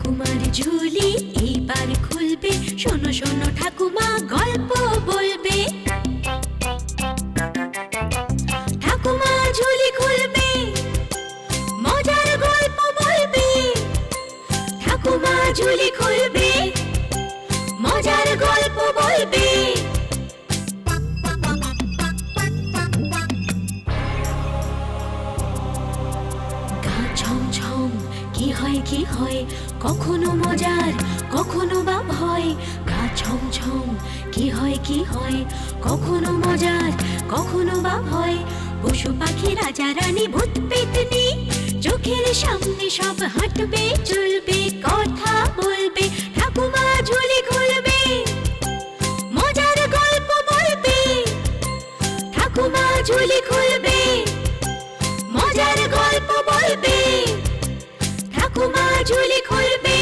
ঠাকুমার ঝুলি এইবার খুলবে, শোনো শোনো ঠাকুমা গল্প বলবে। ঠাকুমা ঝুলি খুলবে, মজার গল্প বলবে। ঠাকুমা ঝুলি খুলবে, মজার গল্প বলবে। গা ছমছম কি হয় কি হয়, কখনো মজার কখনো বা ভয়। গা ছমছম কি হয় কি হয়, কখনো মজার কখনো বা ভয়। পশু পাখি রাজা রানী ভূত পেতনি চোখের সামনে সব হাঁটবে চলবে, কথা বলবে। ঠাকুমা ঝুলি খুলবে, মজার গল্প বলবে। ঠাকুমা ঝুলি খুলবে, মজার গল্প বলবে। ঠাকুমা ঝুলি খুলবে।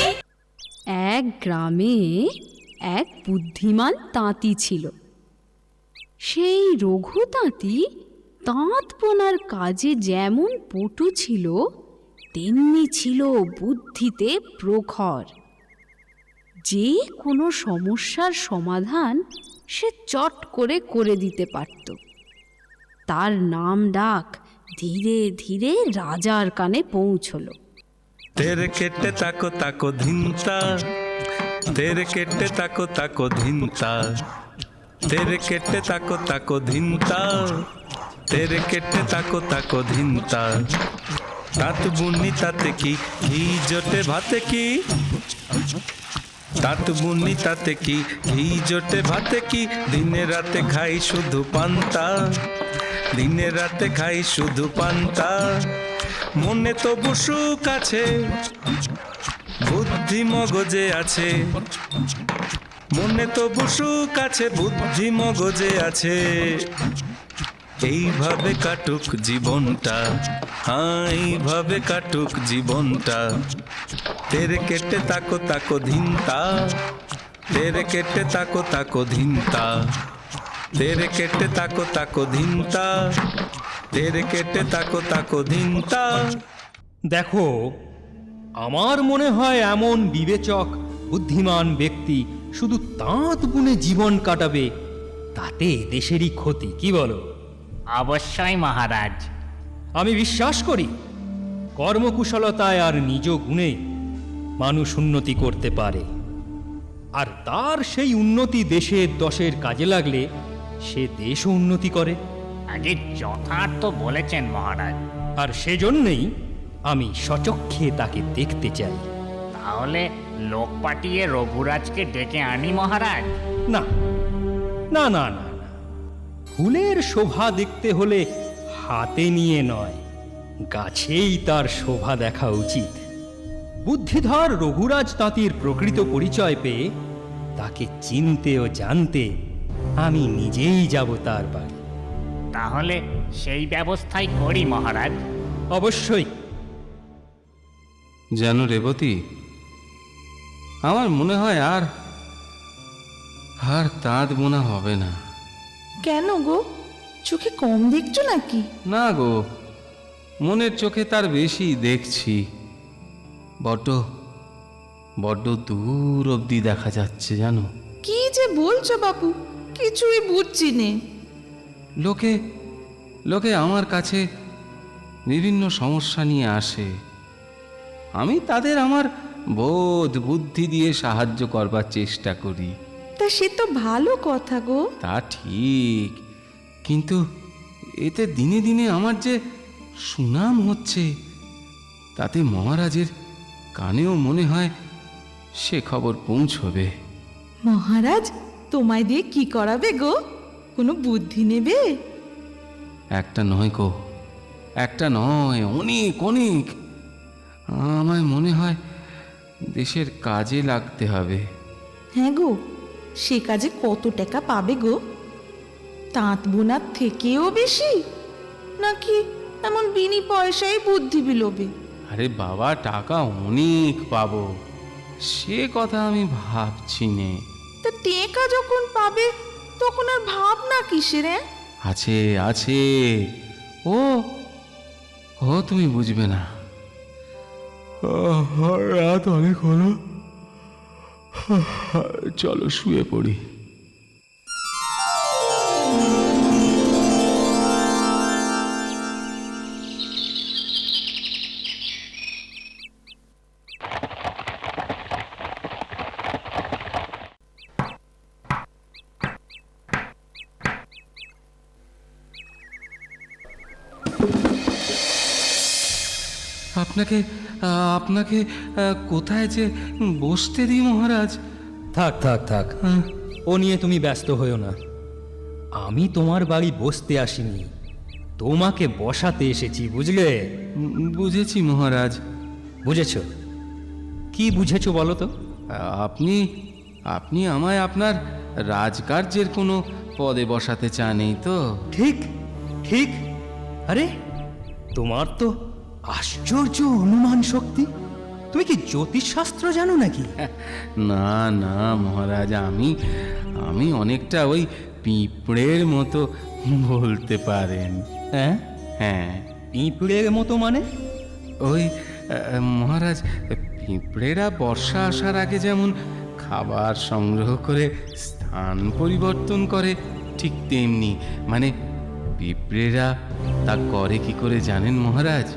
এক গ্রামে এক বুদ্ধিমান তাঁতি ছিল। সেই রঘু তাঁতি তাঁত বোনার কাজে যেমন পটু ছিল, তেমনি ছিল বুদ্ধিতে প্রখর। যে কোনো সমস্যার সমাধান সে চট করে করে দিতে পারত। তার নাম ডাক ধীরে ধীরে রাজার কানে পৌঁছল। तेरे केटे ताको ताको धिंता, तेरे केटे ताको ताको धिंता, तेरे केटे ताको ताको धिंता, तेरे केटे ताको ताको धिंता। तात बुनी ताते की घी जोटे भाते की, तात बुनी ताते की घी जोटे भाते की। दिने राते खाई शुधु पान्ता, दिने राते खाई शुधु पान्ता। মনে তবু সুখ আছে, বুদ্ধি মগজে আছে। মনে তবু সুখ আছে, বুদ্ধি মগজে আছে। এইভাবে কাটুক জীবনটা, হ্যাঁ এইভাবে কাটুক জীবনটা। তেরে কেটে তাকো তাকো ধিনতা, তেরে কেটে তাকো তাকো ধিনতা, তেরে কেটে তাকো তাকো ধিনতা, তেরে কেটে তাকো তাকো ধিনতা। দেখো, আমার মনে হয় এমন বিবেচক বুদ্ধিমান ব্যক্তি শুধু তাঁত বুনে জীবন কাটাবে, তাতে দেশেরই ক্ষতি। কি বলো? অবশ্যই মহারাজ। আমি বিশ্বাস করি কর্মকুশলতায় আর নিজ গুণে মানুষ উন্নতি করতে পারে, আর তার সেই উন্নতি দেশের দশের কাজে লাগলে সে দেশও উন্নতি করে। আগে যথার্থ বলেছেন মহারাজ। আর সেজন্যই আমি সচক্ষে তাকে দেখতে চাই। তাহলে লোক পাঠিয়ে রঘুরাজকে ডেকে আনি মহারাজ? না না না না না, ফুলের শোভা দেখতে হলে হাতে নিয়ে নয়, গাছেই তার শোভা দেখা উচিত। বুদ্ধিধর রঘুরাজ তাঁতির প্রকৃত পরিচয় পেয়ে তাকে চিনতে ও জানতে আমি নিজেই যাব তার বাড়ি। তাহলে সেই ব্যবস্থাই করি মহারাজ। অবশ্যই। জানো রেবতী, আমার মনে হয় আর তাঁত বোনা হবে না। কেন গো, চোখে কম দেখছো নাকি? না গো, মনের চোখে তার বেশি দেখছি। বড্ড বড্ড দূর অবধি দেখা যাচ্ছে জানো। কি যে বলছো বাপু, কিছুই বুঝছি নে। লোকে লোকে আমার কাছে বিভিন্ন সমস্যা নিয়ে আসে, আমি তাদের আমার বোধ বুদ্ধি দিয়ে সাহায্য করবার চেষ্টা করি। তা সে তো ভালো কথা গো। তা ঠিক, কিন্তু এতে দিনে দিনে আমার যে সুনাম হচ্ছে, তাতে মহারাজের কানেও মনে হয় সে খবর পৌঁছবে। মহারাজ তোমায় দিয়ে কি করাবে গো? কোনো বুদ্ধি নেবে? একটা নয় গো, একটা নয়, অনেক অনেক। আমায় মনে হয় দেশের কাজে লাগতে হবে। হ্যাঁ গো, সে কাজে কত টাকা পাবে গো? তাঁত বোনার থেকেও বেশি, নাকি এমন বিনি পয়সায় বুদ্ধি বিলোবে? আরে বাবা, টাকা অনেক পাবো, সে কথা আমি ভাবছি নে। তা টেকা যখন পাবে তখন আর ভাবনা কিসের? আছে আছে, ও ও তুমি বুঝবে না, ও রাত অনেক হলো, চলো শুয়ে পড়ি। আপনাকে আপনাকে কোথায় যে বসতে দিই মহারাজ? থাক থাক থাক, ও নিয়ে তুমি ব্যস্ত হইও না। আমি তোমার বাড়ি বসতে আসিনি, তোমাকে বসাতে এসেছি, বুঝলে? বুঝেছি মহারাজ। বুঝেছ? কি বুঝেছো বলো তো? আপনি আপনি আমায় আপনার রাজকার্যের কোনো পদে বসাতে চান, এই তো? ঠিক ঠিক। আরে তোমার তো আশ্চর্য অনুমান শক্তি। তুমি কি জ্যোতিষশাস্ত্র জানো নাকি? না না মহারাজ, আমি অনেকটা ওই পিঁপড়ের মতো বলতে পারেন। হ্যাঁ, হ্যাঁ, পিঁপড়ের মতো মানে? ওই মহারাজ, পিঁপড়েরা বর্ষা আসার আগে যেমন খাবার সংগ্রহ করে স্থান পরিবর্তন করে, ঠিক তেমনি মানে পিঁপড়েরা তা করে কি করে জানেন মহারাজ?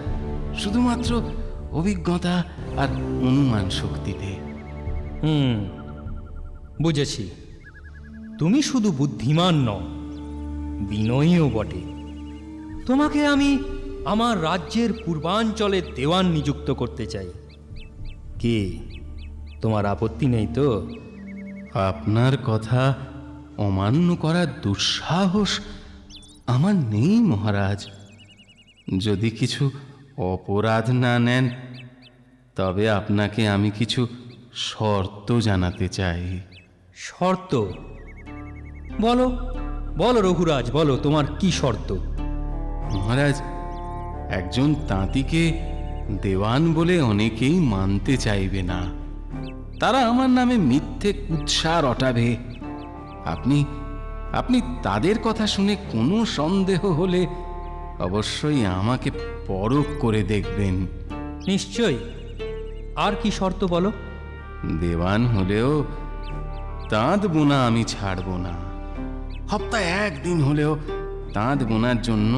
শুধুমাত্র অভিজ্ঞতা আর অনুমান শক্তিতে। বুঝেছি। তুমি শুধু বুদ্ধিমান নও, বিনয়ীও বটে। তোমাকে আমি আমার রাজ্যের পূর্বাঞ্চলে দেওয়ান নিযুক্ত করতে চাই। কি তোমার আপত্তি নেই তো? আপনার কথা অমান্য করার দুঃসাহস আমার নেই মহারাজ। যদি কিছু অপরাধ না নেন, তবে আপনাকে আমি কিছু শর্ত জানাতে চাই। শর্ত? বলো বলো রঘুরাজ, বলো তোমার কি শর্ত? মহারাজ, একজন তাঁতিকে দেওয়ান বলে অনেকেই মানতে চাইবে না। তারা আমার নামে মিথ্যে কুৎসা রটাবে। আপনি আপনি তাদের কথা শুনে কোনো সন্দেহ হলে অবশ্যই আমাকে পরখ করে দেখবেন। নিশ্চয়ই। আর কি শর্ত বলো? দেওয়ান হলেও তাঁত বোনা আমি ছাড়ব না। সপ্তাহে একদিন হলেও তাঁত বোনার জন্য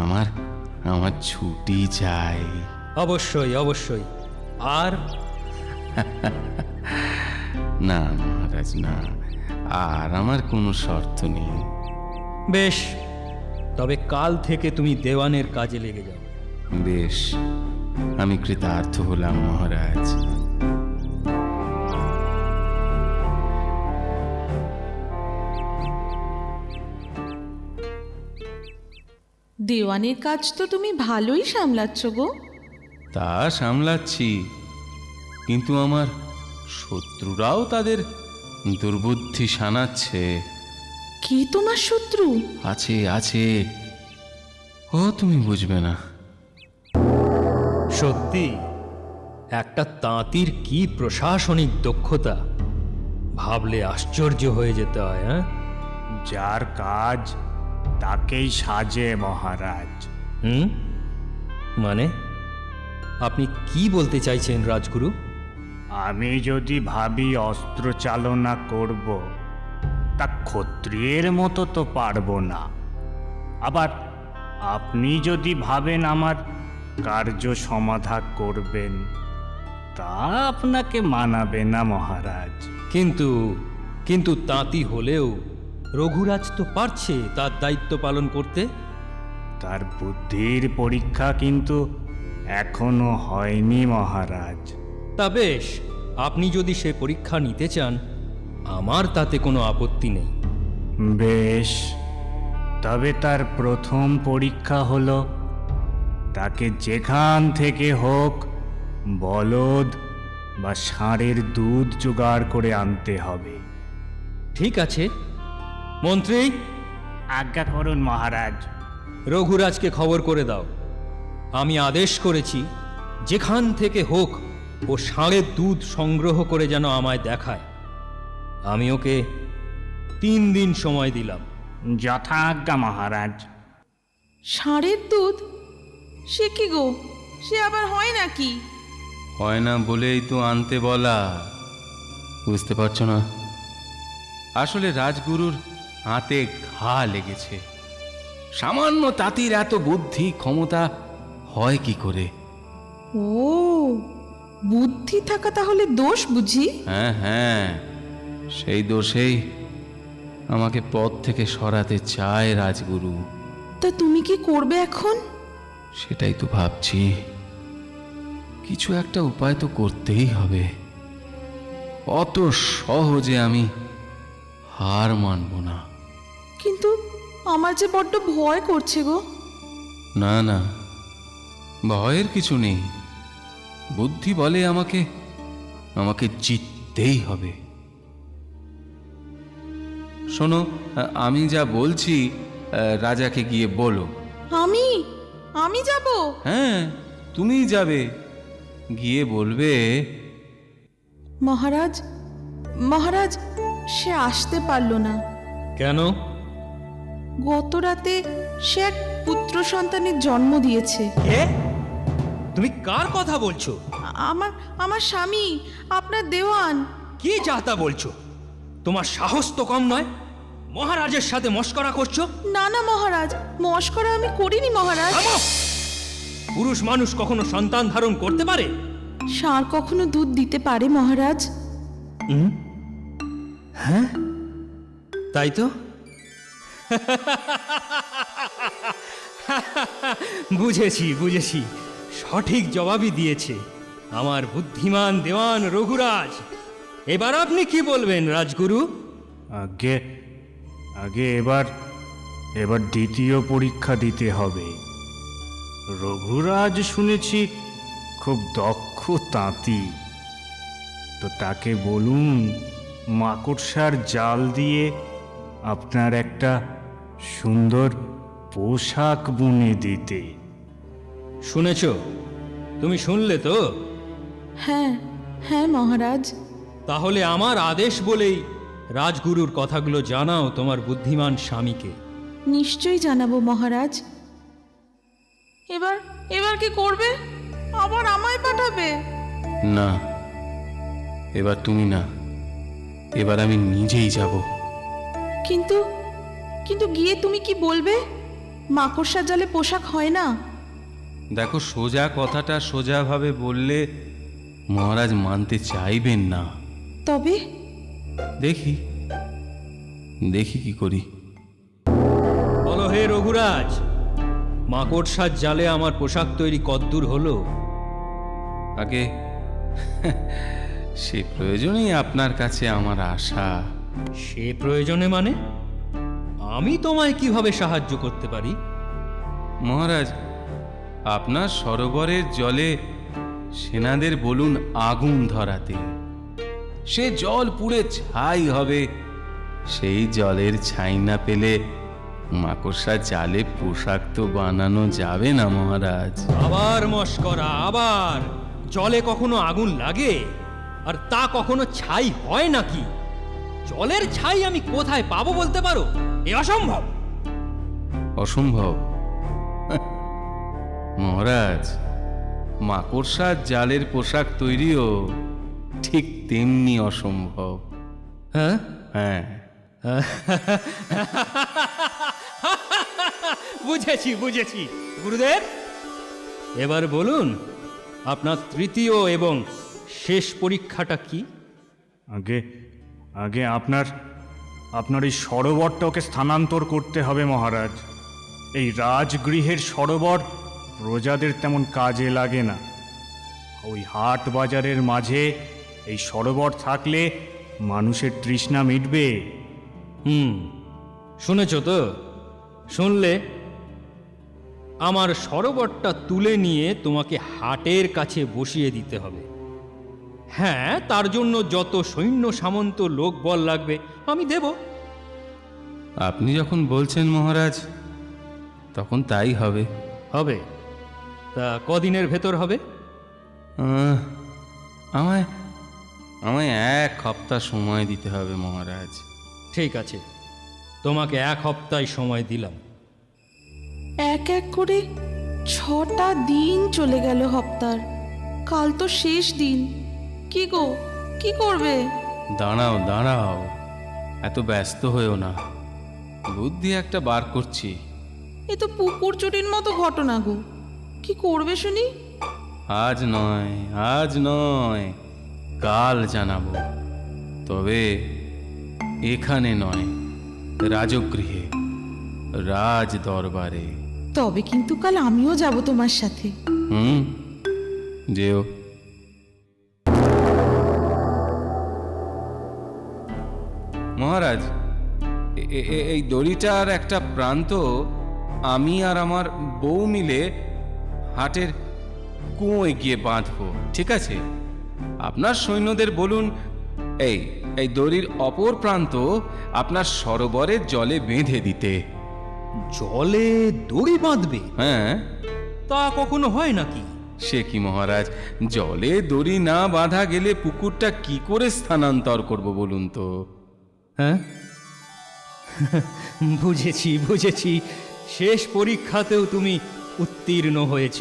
আমার আমার ছুটি চাই। অবশ্যই অবশ্যই। আর? না মহারাজ, না, আর আমার কোনো শর্ত নেই। বেশ, তবে কাল থেকে তুমি দেওয়ানের কাজে লেগে যাও। বেশ, আমি কৃতার্থ হলাম মহারাজ। দেওয়ানের কাজ তো তুমি ভালোই সামলাচ্ছ গো। তা সামলাচ্ছি, কিন্তু আমার শত্রুরাও তাদের দুর্বুদ্ধি শানাচ্ছে। কি তোমার শত্রু? আছে আছে, ও তুমি বুঝবে না। সত্যি, একটা তাঁতির কি প্রশাসনিক দক্ষতা, ভাবলে আশ্চর্য হয়ে যেতে হয়। হ্যাঁ, যার কাজ তাকেই সাজে মহারাজ। মানে আপনি কি বলতে চাইছেন রাজগুরু? আমি যদি ভাবি অস্ত্র চালনা করব, তা ক্ষত্রিয়ের মতো তো পারবো না। আবার আপনি যদি ভাবেন আমার কার্য সমাধা করবেন, তা আপনাকে মানাবে না মহারাজ। কিন্তু কিন্তু তাঁতি হলেও রঘুরাজ তো পারছে তার দায়িত্ব পালন করতে। তার বুদ্ধির পরীক্ষা কিন্তু এখনো হয়নি মহারাজ। তা বেশ, আপনি যদি সে পরীক্ষা নিতে চান, আমার তাতে কোনো আপত্তি নেই। বেশ, তবে তার প্রথম পরীক্ষা হলো তাকে যেখান থেকে হোক বলদ বা ষাঁড়ের দুধ জোগাড় করে আনতে হবে। ঠিক আছে মন্ত্রী, আজ্ঞা করুন মহারাজ। রঘুরাজকে খবর করে দাও, আমি আদেশ করেছি যেখান থেকে হোক ও ষাঁড়ের দুধ সংগ্রহ করে যেন আমায় দেখায়। আমি ওকে 3 দিন সময় দিলাম। যথা আজ্ঞা মহারাজ। ষাঁড়ের দুধ? সে কি গো, সে আবার হয় নাকি? হয় না বলেই তো আনতে বলা, বুঝতে পারছো না? আসলে রাজগুরুর হাতে ঘা লেগেছে। সামান্য তাঁতির এত বুদ্ধি ক্ষমতা হয় কি করে? ও, বুদ্ধি থাকা তাহলে দোষ বুঝি? হ্যাঁ হ্যাঁ, সেই দোষেই আমাকে পথ থেকে সরাতে চায় রাজগুরু। তা তুমি কি করবে এখন? সেটাই তো ভাবছি, কিছু একটা উপায় তো করতেই হবে। অত সহজে আমি হার মানব না। কিন্তু আমার যে বড্ড ভয় করছে গো। না না, ভয়ের কিছু নেই। বুদ্ধি বলে আমাকে আমাকে জিততেই হবে। শোনো, আমি যা বলছি রাজাকে গিয়ে বলো। আমি আমি যাব? হ্যাঁ, তুমিই যাবে। গিয়ে বলবে, মহারাজ, মহারাজ, সে আসতে পারলো না। কেন? গত রাতে সে এক পুত্র সন্তানের জন্ম দিয়েছে। কে? তুমি কার কথা বলছো? আমার আমার স্বামী, আপনার দেওয়ান। কি যাতা বলছো? তোমার সাহস তো কম নয়, মহারাজের সাথে মশকরা করছো। না না মহারাজ, মশকরা আমি করিনি মহারাজ। থামো! পুরুষ মানুষ কখনো সন্তান ধারণ করতে পারে? ষাঁড় কখনো দুধ দিতে পারে মহারাজ? হ্যাঁ, তাই তো। বুঝেছি বুঝেছি, সঠিক জবাবই দিয়েছে আমার বুদ্ধিমান দেওয়ান রঘুরাজ। এবার আপনি কি বলবেন রাজগুরু? আগে আগে এবার দ্বিতীয় পরীক্ষা দিতে হবে। রঘুরাজ শুনেছি খুব দক্ষ তাঁতি, তো তাকে বলুন মাকড়সার জাল দিয়ে আপনার একটা সুন্দর পোশাক বুনে দিতে। শুনেছ? তুমি শুনলে তো? হ্যাঁ হ্যাঁ মহারাজ। তাহলে আমার আদেশ বলেই রাজগুরুর কথাগুলো জানাও তোমার বুদ্ধিমান স্বামীকে। নিশ্চয়ই জানাবো মহারাজ। এবার এবার কি করবে? আবার আমায় পাঠাবে? না, এবার তুমি না, এবার আমি নিজেই যাব। কিন্তু কিন্তু গিয়ে তুমি কি বলবে? মাকড়সার জালে পোশাক হয় না। দেখো, সোজা কথাটা সোজাভাবে বললে মহারাজ মানতে চাইবেন না। তবে দেখি দেখি কি করি। বলো হে রঘুরাজ, মাকড়সার জালে আমার পোশাক তৈরি কদ্দূর হলো? আগে সে প্রয়োজনেই আপনার কাছে আমার আশা। সে প্রয়োজনে মানে? আমি তোমায় কিভাবে সাহায্য করতে পারি? মহারাজ, আপনার সরোবরের জলে সেনাদের বলুন আগুন ধরাতে। সে জল পুড়ে ছাই হবে। সেই জলের ছাই না পেলে মাকড়সা জালে পোশাক তো বানানো যাবে না মহারাজ। আবার মশকরা, আবার! জলে কখনো আগুন লাগে? আর তা কখনো ছাই হয় নাকি? জলের ছাই আমি কোথায় পাবো বলতে পারো? এ অসম্ভব। অসম্ভব? মহারাজ, মাকড়সার জালের পোশাক তৈরিও ঠিক তেমনি অসম্ভব। হ্যাঁ, হ্যাঁ, বুঝেছি বুঝেছি। গুরুদেব, এবার বলুন আপনার তৃতীয় এবং শেষ পরীক্ষাটা কি? আগে আগে আপনার এই সরোবরটা ওকে স্থানান্তর করতে হবে মহারাজ। এই রাজগৃহের সরোবর প্রজাদের তেমন কাজে লাগে না। ওই হাট বাজারের মাঝে এই সরোবর থাকলে মানুষের তৃষ্ণা মিটবে। শুনেছ তো? শুনলে? আমার সরোবরটা তুলে নিয়ে তোমাকে হাটের কাছে বসিয়ে দিতে হবে। হ্যাঁ, তার জন্য যত সৈন্য সামন্ত লোক বল লাগবে আমি দেব। আপনি যখন বলছেন মহারাজ, তখন তাই হবে। হবে? তা কদিনের ভেতর হবে? আমায় আমায় 1 সপ্তাহ সময় দিতে হবে মহারাজ। ঠিক আছে, তোমাকে 1 সপ্তাহ সময় দিলাম। এক এক করে 6টা দিন চলে গেল হপ্তার। কাল তো শেষ দিন। কি গো, কি করবে? দাঁড়াও দাঁড়াও, এত ব্যস্ত হয়েও না, বুদ্ধি একটা বার করছি। এ তো পুকুর চুরির মতো ঘটনা গো। কি করবে শুনি? আজ নয়, আজ নয়, কাল জানাবো। তবে এখানে নয়, রাজগৃহে, রাজ দরবারে। তবে কিন্তু কাল আমিও যাব তোমার সাথে। যেও। মহারাজ, এই দড়িটার একটা প্রান্ত আমি আর আমার বউ মিলে হাটের কুয়োয় গিয়ে বাঁধবো, ঠিক আছে? আপনার সৈন্যদের বলুন এই দড়ির অপর প্রান্ত আপনার সরোবরের জলে বেঁধে দিতে। জলে দড়ি বাঁধবে? হ্যাঁ। তা কখনো হয় নাকি? সে কি মহারাজ, জলে দড়ি না বাঁধা গেলে পুকুরটা কি করে স্থানান্তর করব বলুন তো? হ্যাঁ, বুঝেছি বুঝেছি, শেষ পরীক্ষাতেও তুমি উত্তীর্ণ হয়েছ।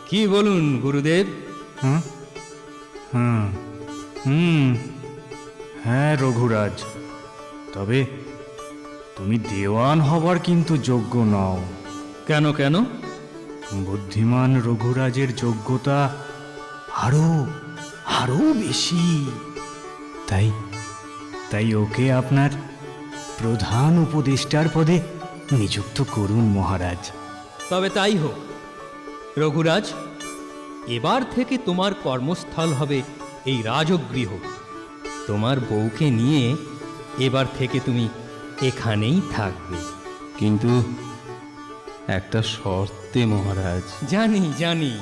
কি বলুন গুরুদেব? হুম হুম হুম হ্যাঁ রঘুরাজ, তবে তুমি দেওয়ান হবার কিন্তু যোগ্য নও। কেন কেন? বুদ্ধিমান রঘুরাজের যোগ্যতা আরো আরো বেশি। তাই তাই ওকে আপনার প্রধান উপদেষ্টার পদে নিযুক্ত করুন মহারাজ। তবে তাই হোক রঘুরাজ, এবার থেকে তোমার কর্মস্থল হবে এই রাজগৃহ। তোমার বউকে নিয়ে এবার থেকে তুমি এখানেই থাকবে। কিন্তু একটা শর্তে মহারাজ। জানি জানি,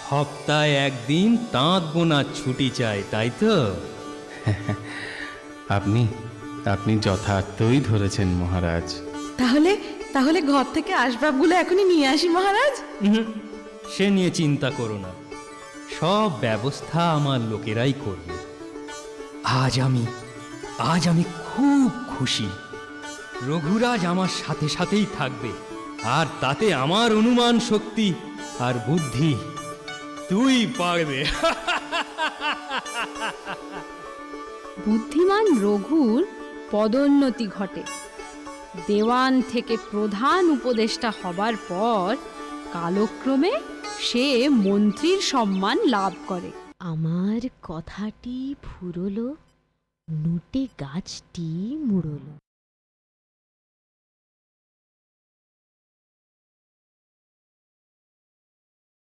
সপ্তাহে একদিন তাঁত বোনার ছুটি চাই, তাই তো? আপনি আপনি যথার্থই ধরেছেন মহারাজ। তাহলে তাহলে ঘর থেকে আসবাবগুলো এখনই নিয়ে আসি মহারাজ। সে নিয়ে চিন্তা করো না, সব ব্যবস্থা আমার লোকেরাই করবে। আজ আমি খুব খুশি। রঘুরাজ আমার সাথে সাথেই থাকবে, আর তাতে আমার অনুমান শক্তি আর বুদ্ধি তুই পারবে। বুদ্ধিমান রঘুর পদোন্নতি ঘটে। দেওয়ান থেকে প্রধান উপদেষ্টা হবার পর কালক্রমে সে মন্ত্রীর সম্মান লাভ করে। আমার কথাটি ফুরলো, নুটে গাছটি মুড়লো।